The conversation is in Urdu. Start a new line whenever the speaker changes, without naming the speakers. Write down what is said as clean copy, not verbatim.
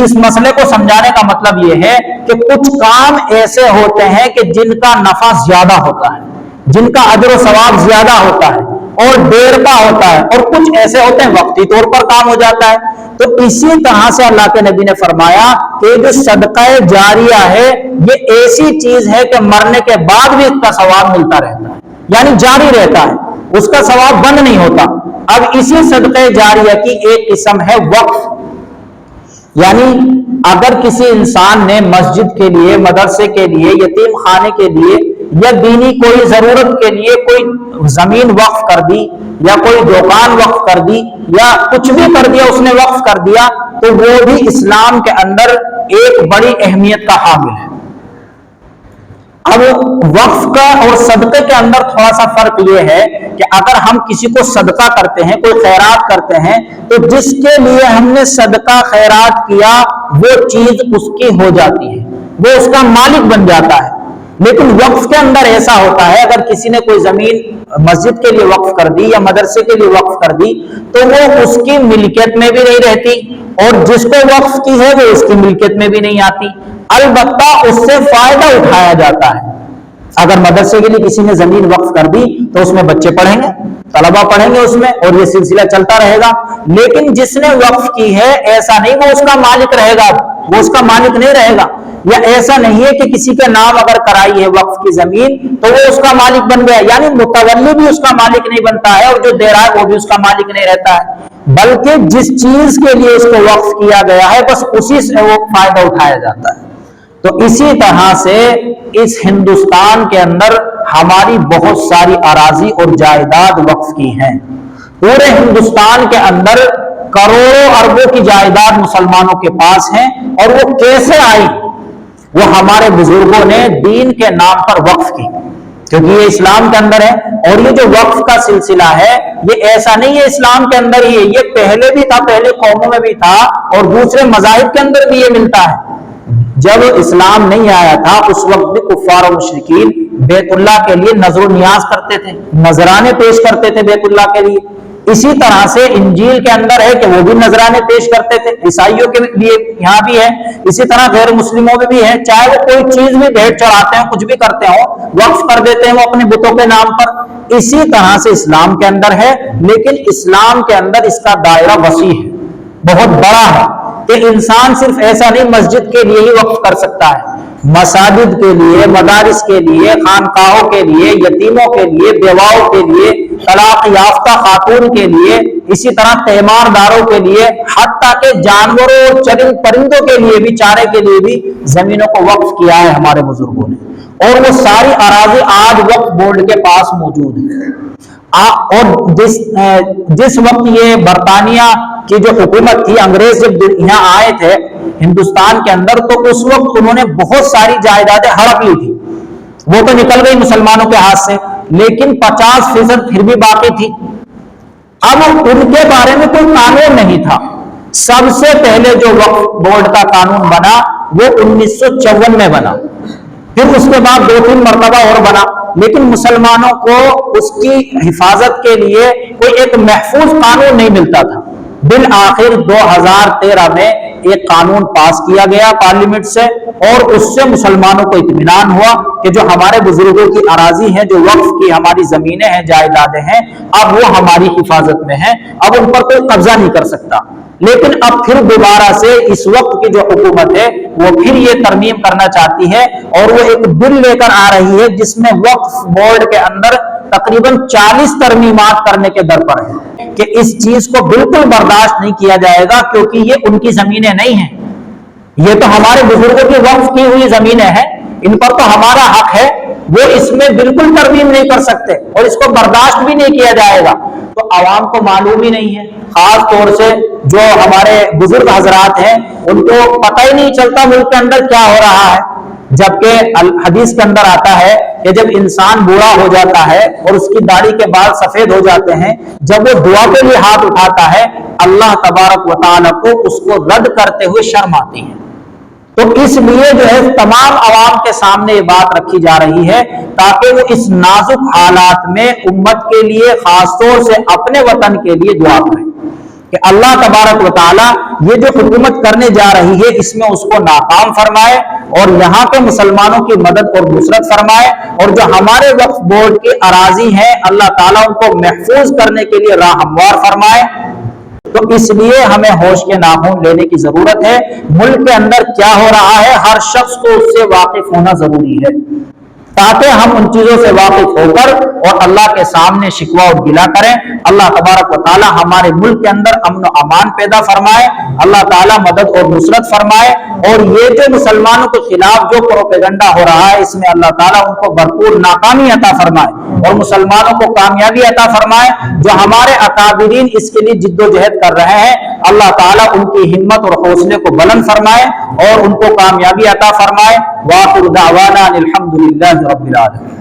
اس مسئلے کو سمجھانے کا مطلب یہ ہے کہ کچھ کام ایسے ہوتے ہیں کہ جن کا نفع زیادہ ہوتا ہے، جن کا اجر و ثواب زیادہ ہوتا ہے اور دیر کا ہوتا ہے، اور کچھ ایسے ہوتے ہیں وقتی طور پر کام ہو جاتا ہے۔ تو اسی طرح سے اللہ کے نبی نے فرمایا کہ جو صدقہ جاریہ ہے یہ ایسی چیز ہے کہ مرنے کے بعد بھی اس کا ثواب ملتا رہتا ہے، یعنی جاری رہتا ہے، اس کا ثواب بند نہیں ہوتا۔ اب اسی صدقہ جاریہ کی ایک قسم ہے وقف، یعنی اگر کسی انسان نے مسجد کے لیے، مدرسے کے لیے، یتیم خانے کے لیے یا دینی کوئی ضرورت کے لیے کوئی زمین وقف کر دی یا کوئی دکان وقف کر دی یا کچھ بھی کر دیا، اس نے وقف کر دیا، تو وہ بھی اسلام کے اندر ایک بڑی اہمیت کا حامل ہے۔ اب وقف کا اور صدقے کے اندر تھوڑا سا فرق یہ ہے کہ اگر ہم کسی کو صدقہ کرتے ہیں، کوئی خیرات کرتے ہیں، تو جس کے لیے ہم نے صدقہ خیرات کیا وہ چیز اس کی ہو جاتی ہے، وہ اس کا مالک بن جاتا ہے۔ لیکن وقف کے اندر ایسا ہوتا ہے، اگر کسی نے کوئی زمین مسجد کے لیے وقف کر دی یا مدرسے کے لیے وقف کر دی تو وہ اس کی ملکیت میں بھی نہیں رہتی، اور جس کو وقف کی ہے وہ اس کی ملکیت میں بھی نہیں آتی، البتہ اس سے فائدہ اٹھایا جاتا ہے۔ اگر مدرسے کے لیے کسی نے زمین وقف کر دی تو اس میں بچے پڑھیں گے، طلبہ پڑھیں گے اس میں، اور یہ سلسلہ چلتا رہے گا۔ لیکن جس نے وقف کی ہے ایسا نہیں وہ اس کا مالک رہے گا، وہ اس کا مالک نہیں رہے گا، یا ایسا نہیں ہے کہ کسی کے نام اگر کرائی ہے وقف کی زمین تو وہ اس کا مالک بن گیا، یعنی متولی بھی اس کا مالک نہیں بنتا ہے اور جو دے رہا ہے وہ بھی اس کا مالک نہیں رہتا ہے، بلکہ جس چیز کے لیے اس کو وقف کیا گیا ہے بس اسی سے وہ فائدہ اٹھایا جاتا ہے۔ تو اسی طرح سے اس ہندوستان کے اندر ہماری بہت ساری اراضی اور جائیداد وقف کی ہیں، پورے ہندوستان کے اندر کروڑوں اربوں کی جائیداد مسلمانوں کے پاس ہیں، اور وہ کیسے آئی؟ وہ ہمارے بزرگوں نے دین کے نام پر وقف کی، کیونکہ یہ اسلام کے اندر ہے۔ اور یہ جو وقف کا سلسلہ ہے یہ ایسا نہیں ہے اسلام کے اندر ہی ہے، یہ پہلے بھی تھا، پہلے قوموں میں بھی تھا، اور دوسرے مذاہب کے اندر بھی یہ ملتا ہے۔ جب اسلام نہیں آیا تھا اس وقت بھی کفار و مشرکین بیت اللہ کے لیے نذر و نیاز کرتے تھے، نذرانے پیش کرتے تھے بیت اللہ کے لیے۔ اسی طرح سے انجیل کے اندر ہے کہ وہ بھی نذرانے پیش کرتے تھے، عیسائیوں کے لیے یہاں بھی ہے، اسی طرح غیر مسلموں میں بھی ہے، چاہے وہ کوئی چیز بھی بھیٹ چڑھاتے ہیں، کچھ بھی کرتے ہوں، وقف کر دیتے ہیں وہ اپنے بتوں کے نام پر۔ اسی طرح سے اسلام کے اندر ہے، لیکن اسلام کے اندر اس کا دائرہ وسیع ہے، بہت بڑا ہے، کہ انسان صرف ایسا نہیں مسجد کے لیے ہی وقف کر سکتا ہے، مساجد کے لیے، مدارس کے لیے، خانقاہوں کے لیے، یتیموں کے لیے، بیواؤں کے لیے، طلاق یافتہ خاتون کے لیے، اسی طرح تیمارداروں کے لیے، حتیٰ کہ جانوروں اور چرند پرندوں کے لیے بھی، چارے کے لیے بھی زمینوں کو وقف کیا ہے ہمارے بزرگوں نے، اور وہ ساری اراضی آج وقف بورڈ کے پاس موجود ہے۔ اور جس وقت یہ برطانیہ کی جو حکومت تھی، انگریز جب یہاں آئے تھے ہندوستان کے اندر، تو اس وقت انہوں نے بہت ساری جائیدادیں ہڑپ لی تھی، وہ تو نکل گئی مسلمانوں کے ہاتھ سے، لیکن 50% پھر بھی باقی تھی۔ اب ان کے بارے میں کوئی قانون نہیں تھا۔ سب سے پہلے جو وقف بورڈ کا قانون بنا وہ 1954 میں بنا، پھر اس کے بعد 2-3 مرتبہ اور بنا، لیکن مسلمانوں کو اس کی حفاظت کے لیے کوئی ایک محفوظ قانون نہیں ملتا تھا۔ بالآخر 2013 میں ایک قانون پاس کیا گیا پارلیمنٹ سے، اور اس سے مسلمانوں کو اطمینان ہوا کہ جو ہمارے بزرگوں کی اراضی ہیں، جو وقف کی ہماری زمینیں ہیں، جائیدادیں ہیں، اب وہ ہماری حفاظت میں ہیں، اب ان پر کوئی قبضہ نہیں کر سکتا۔ لیکن اب پھر دوبارہ سے اس وقت کی جو حکومت ہے وہ پھر یہ ترمیم کرنا چاہتی ہے، اور وہ ایک بل لے کر آ رہی ہے جس میں وقف بورڈ کے اندر تقریباً 40 ترمیمات کرنے کے در پر ہے، کہ اس چیز کو بالکل برداشت نہیں کیا جائے گا، کیونکہ یہ ان کی زمینیں نہیں ہیں، یہ تو ہمارے بزرگوں کی وقف کی ہوئی زمینیں ہیں، ان پر تو ہمارا حق ہے، وہ اس میں بالکل ترمیم نہیں کر سکتے، اور اس کو برداشت بھی نہیں کیا جائے گا۔ تو عوام کو معلوم ہی نہیں ہے، خاص طور سے جو ہمارے بزرگ حضرات ہیں ان کو پتہ ہی نہیں چلتا ملک کے اندر کیا ہو رہا ہے، جبکہ حدیث کے اندر آتا ہے کہ جب انسان بوڑھا ہو جاتا ہے اور اس کی داڑھی کے بال سفید ہو جاتے ہیں، جب وہ دعا کے لیے ہاتھ اٹھاتا ہے، اللہ تبارک و تعالیٰ کو اس کو رد کرتے ہوئے شرم آتی ہے۔ تو اس لیے جو ہے تمام عوام کے سامنے یہ بات رکھی جا رہی ہے تاکہ وہ اس نازک حالات میں امت کے لیے، خاص طور سے اپنے وطن کے لیے دعا کریں۔ کہ اللہ تبارک و تعالیٰ یہ جو حکومت کرنے جا رہی ہے اس میں اس کو ناکام فرمائے اور یہاں کے مسلمانوں کی مدد اور نصرت فرمائے، اور جو ہمارے وقف بورڈ کے اراضی ہیں اللہ تعالیٰ ان کو محفوظ کرنے کے لیے راہ ہموار فرمائے۔ تو اس لیے ہمیں ہوش کے ناخن لینے کی ضرورت ہے۔ ملک کے اندر کیا ہو رہا ہے ہر شخص کو اس سے واقف ہونا ضروری ہے، تاکہ ہم ان چیزوں سے واقف ہو کر اور اللہ کے سامنے شکوہ اور گلہ کریں۔ اللہ تبارک و تعالی ہمارے ملک کے اندر امن و امان پیدا فرمائے، اللہ تعالی مدد اور نصرت فرمائے، اور یہ جو مسلمانوں کے خلاف جو پروپیگنڈا ہو رہا ہے اس میں اللہ تعالیٰ ان کو بھرپور ناکامی عطا فرمائے اور مسلمانوں کو کامیابی عطا فرمائے۔ جو ہمارے اکابرین اس کے لیے جد و جہد کر رہے ہیں اللہ تعالیٰ ان کی ہمت اور حوصلے کو بلند فرمائے اور ان کو کامیابی عطا فرمائے۔ وآخر دعوانا الحمد للہ رب العالمین۔